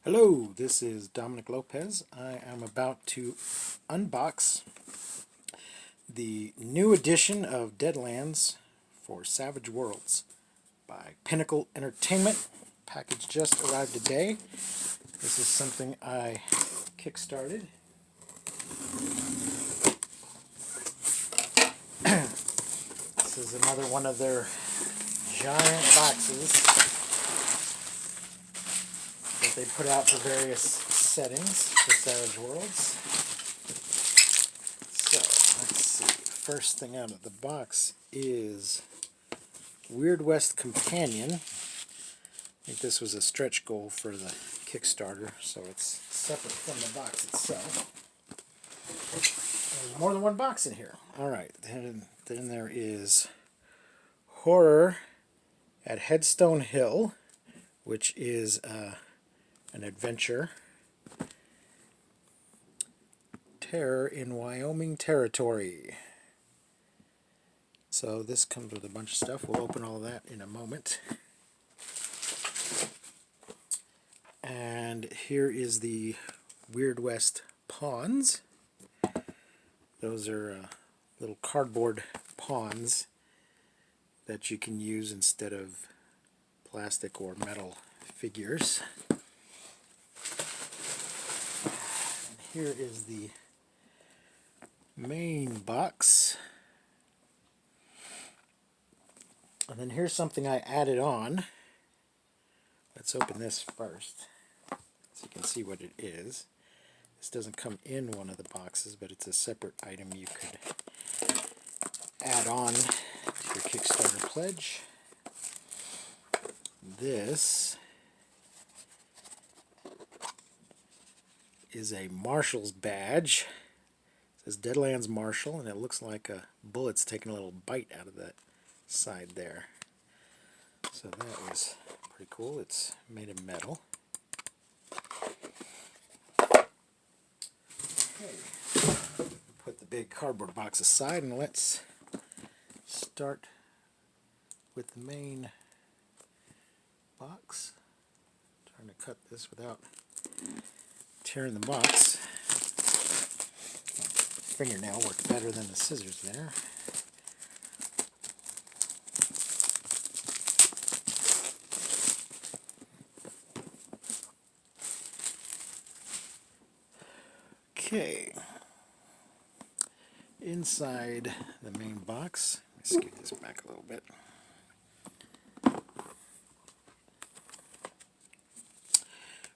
Hello, this is Dominic Lopez. I am about to unbox the new edition of Deadlands for Savage Worlds by Pinnacle Entertainment. Package just arrived today. This is something I kickstarted. This is another one of their giant boxes that they put out for various settings for Savage Worlds. So, let's see. First thing out of the box is Weird West Companion. I think this was a stretch goal for the Kickstarter, so it's separate from the box itself. There's more than one box in here. Alright, then there is Horror at Headstone Hill, which is an adventure. Terror in Wyoming Territory. So this comes with a bunch of stuff. We'll open all of that in a moment. And here is the Weird West pawns. Those are little cardboard pawns that you can use instead of plastic or metal figures. And here is the main box. And then here's something I added on. Let's open this first so you can see what it is. This doesn't come in one of the boxes, but it's a separate item you could add on to your Kickstarter pledge. This is a Marshal's badge. It says Deadlands Marshal, and it looks like a bullet's taking a little bite out of that side there. So that was pretty cool. It's made of metal. Okay. Put the big cardboard box aside and let's start with the main box. I'm trying to cut this without tearing the box. Fingernail worked better than the scissors there. Okay, inside the main box, let me scoot this back a little bit.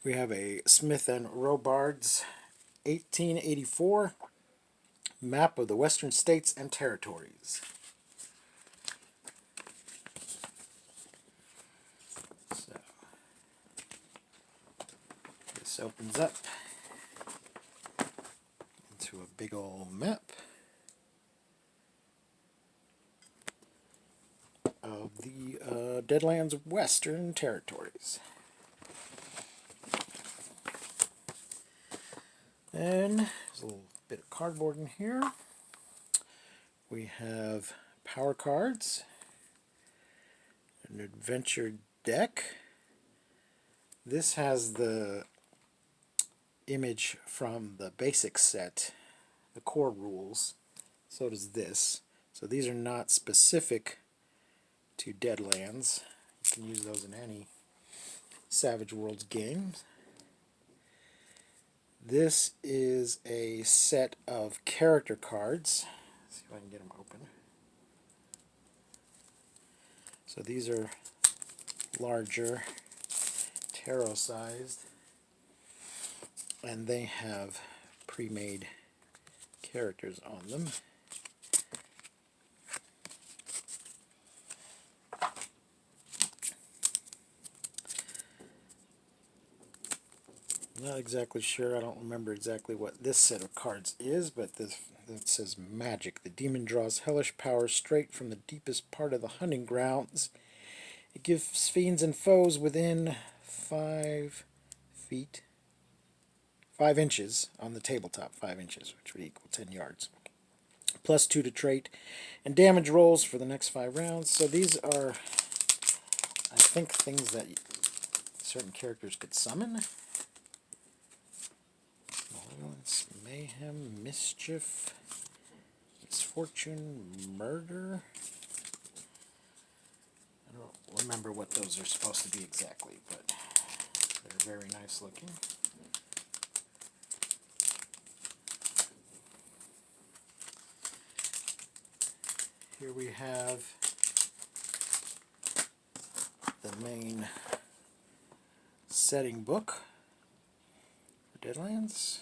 We have a Smith & Robards 1884 map of the Western States and Territories. So, this opens up into a big old map of the Deadlands Western Territories. And there's a little bit of cardboard in here. We have power cards, an adventure deck. This has the image from the basic set, the core rules. So does this. So these are not specific to Deadlands. You can use those in any Savage Worlds games. This is a set of character cards. Let's see if I can get them open. So these are larger, tarot sized, and they have pre-made characters on them. Not exactly sure. I don't remember exactly what this set of cards is, but this that says Magic. The demon draws hellish power straight from the deepest part of the hunting grounds. It gives fiends and foes within 5 feet, 5 inches on the tabletop, 5 inches, which would equal 10 yards. +2 to trait and damage rolls for the next 5 rounds. So these are, I think, things that certain characters could summon. Violence, mayhem, mischief, misfortune, murder. I don't remember what those are supposed to be exactly, but they're very nice looking. Here we have the main setting book for Deadlands.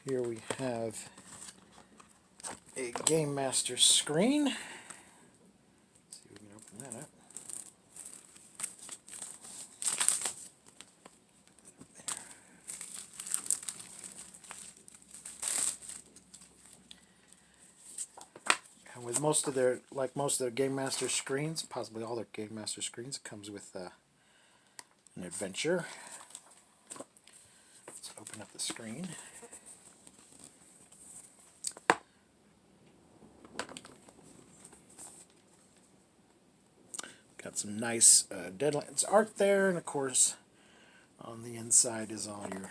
Here we have a Game Master screen. Let's see if we can open that up. And with most of their, like most of their Game Master screens, possibly all their Game Master screens, it comes with an adventure. Let's open up the screen. Got some nice Deadlands art there, and of course on the inside is all your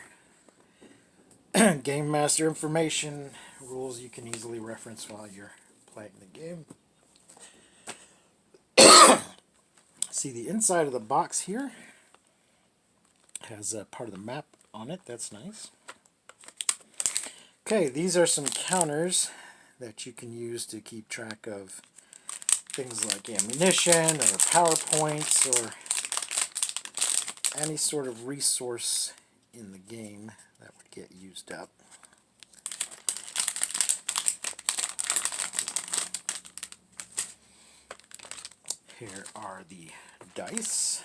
Game Master information, rules you can easily reference while you're playing the game. See, the inside of the box here has part of the map on it. That's nice. Okay, these are some counters that you can use to keep track of things like ammunition or PowerPoints or any sort of resource in the game that would get used up. Here are the dice.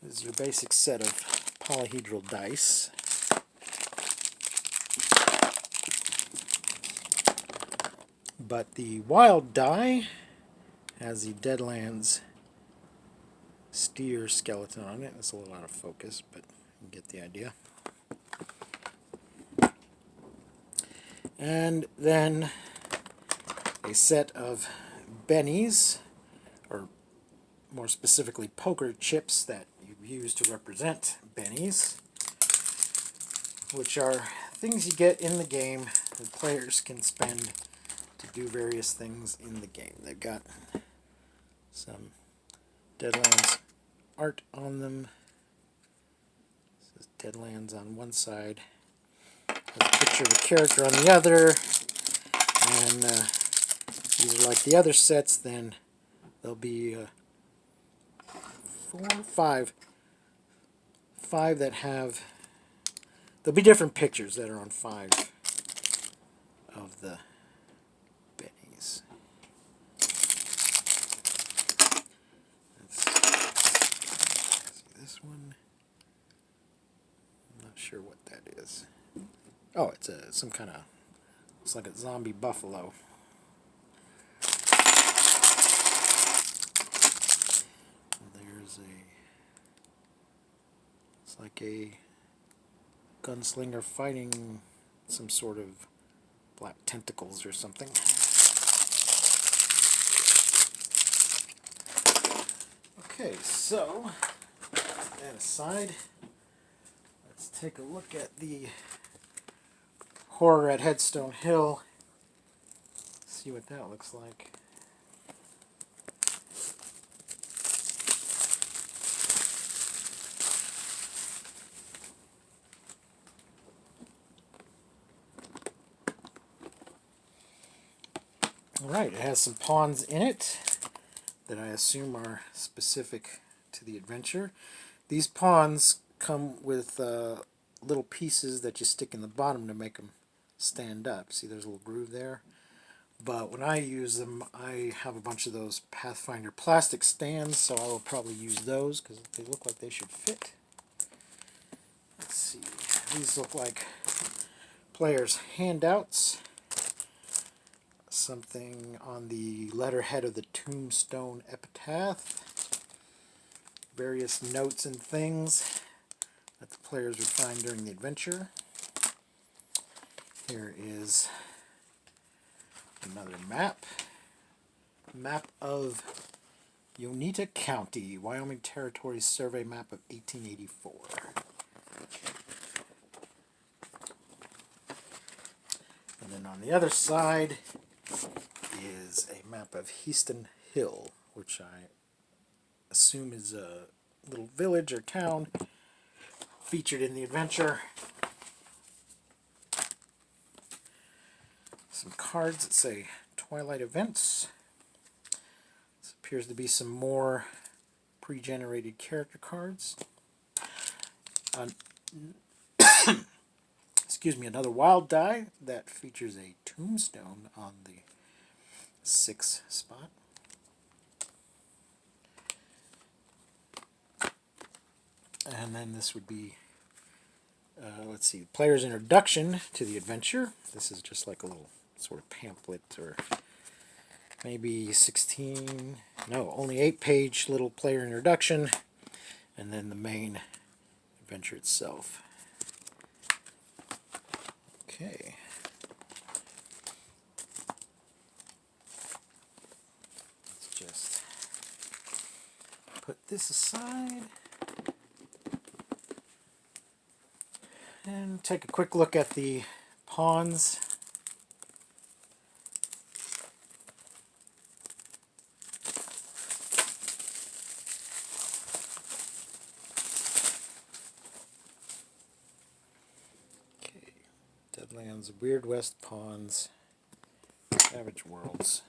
This is your basic set of polyhedral dice. But the wild die has the Deadlands steer skeleton on it. It's a little out of focus, but you get the idea. And then a set of bennies, or more specifically poker chips that you use to represent bennies, which are things you get in the game that players can spend to do various things in the game. They've got some Deadlands art on them. This is Deadlands on one side, a picture of a character on the other, and these are like the other sets. Then there'll be 5 that have, there'll be different pictures that are on 5 of the bennies. Let's see this one. I'm not sure what that is. Oh, it's some kind of, looks like a zombie buffalo. There's it's like a gunslinger fighting some sort of black tentacles or something. Okay, so that aside, let's take a look at the horror at Headstone Hill. See what that looks like. Alright, it has some pawns in it that I assume are specific to the adventure. These pawns come with little pieces that you stick in the bottom to make them stand up. See, there's a little groove there. But when I use them, I have a bunch of those Pathfinder plastic stands, so I will probably use those because they look like they should fit. Let's see. These look like players' handouts. Something on the letterhead of the Tombstone Epitaph. Various notes and things that the players would find during the adventure. Here is another map. Map of Uinta County, Wyoming Territory survey map of 1884. And then on the other side is a map of Heaston Hill, which I assume is a little village or town featured in the adventure. Some cards that say Twilight Events. This appears to be some more pre-generated character cards. Excuse me, another wild die that features a tombstone on the 6 spot. And then this would be, let's see, player's introduction to the adventure. This is just like a little sort of pamphlet, or maybe 16, no, only 8-page little player introduction, and then the main adventure itself. Okay. Let's just put this aside and take a quick look at the pawns. Okay, Deadlands, Weird West Pawns, Savage Worlds.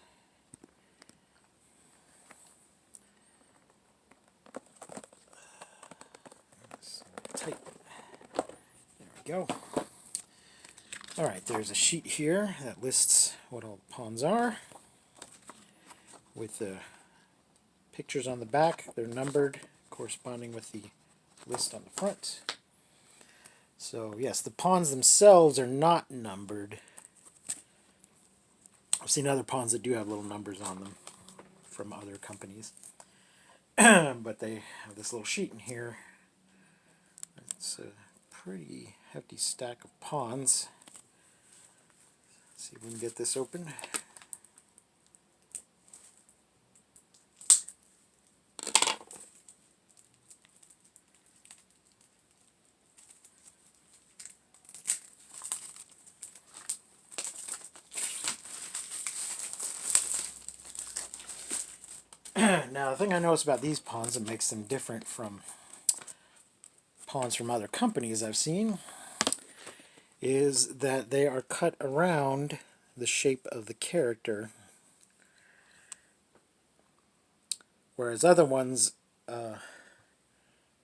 Tight. There we go. Alright, there's a sheet here that lists what all the pawns are, with the pictures on the back. They're numbered, corresponding with the list on the front. So yes, the pawns themselves are not numbered. I've seen other pawns that do have little numbers on them from other companies. But they have this little sheet in here. It's a pretty hefty stack of pawns. Let's see if we can get this open. Now, the thing I noticed about these pawns that makes them different from pawns from other companies I've seen is that they are cut around the shape of the character, whereas other ones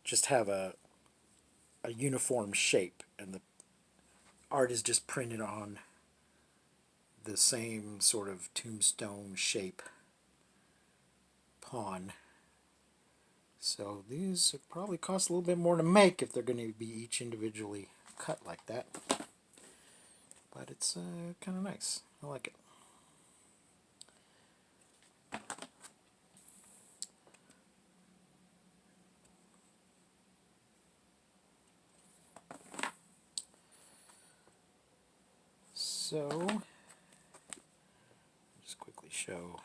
just have a uniform shape, and the art is just printed on the same sort of tombstone shape pawn. So these probably cost a little bit more to make if they're going to be each individually cut like that. But it's kind of nice. I like it. So, just quickly show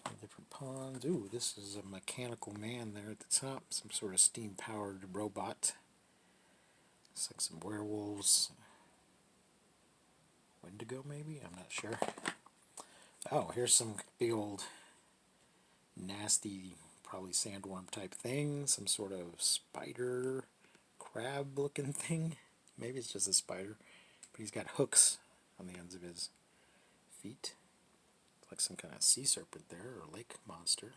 the different pawns. Ooh, this is a mechanical man there at the top. Some sort of steam-powered robot. Looks like some werewolves. Wendigo, maybe? I'm not sure. Oh, here's some big old nasty, probably sandworm type thing. Some sort of spider, crab looking thing. Maybe it's just a spider. But he's got hooks on the ends of his feet. Like some kind of sea serpent there, or lake monster.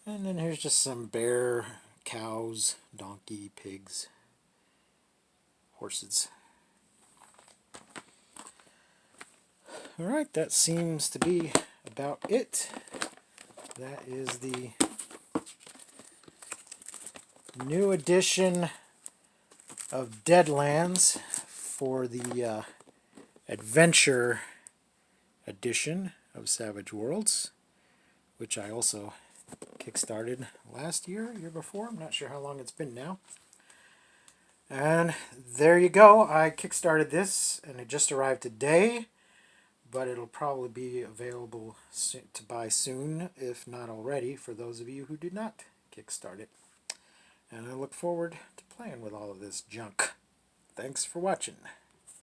And then here's just some bear, cows, donkey, pigs, horses. Alright, that seems to be about it. That is the new edition of Deadlands for the Adventure edition of Savage Worlds, which I also kickstarted last year before. I'm not sure how long it's been now. And there you go. I kickstarted this, and it just arrived today. but it'll probably be available to buy soon, if not already, for those of you who did not kickstart it. And I look forward to playing with all of this junk. Thanks for watching.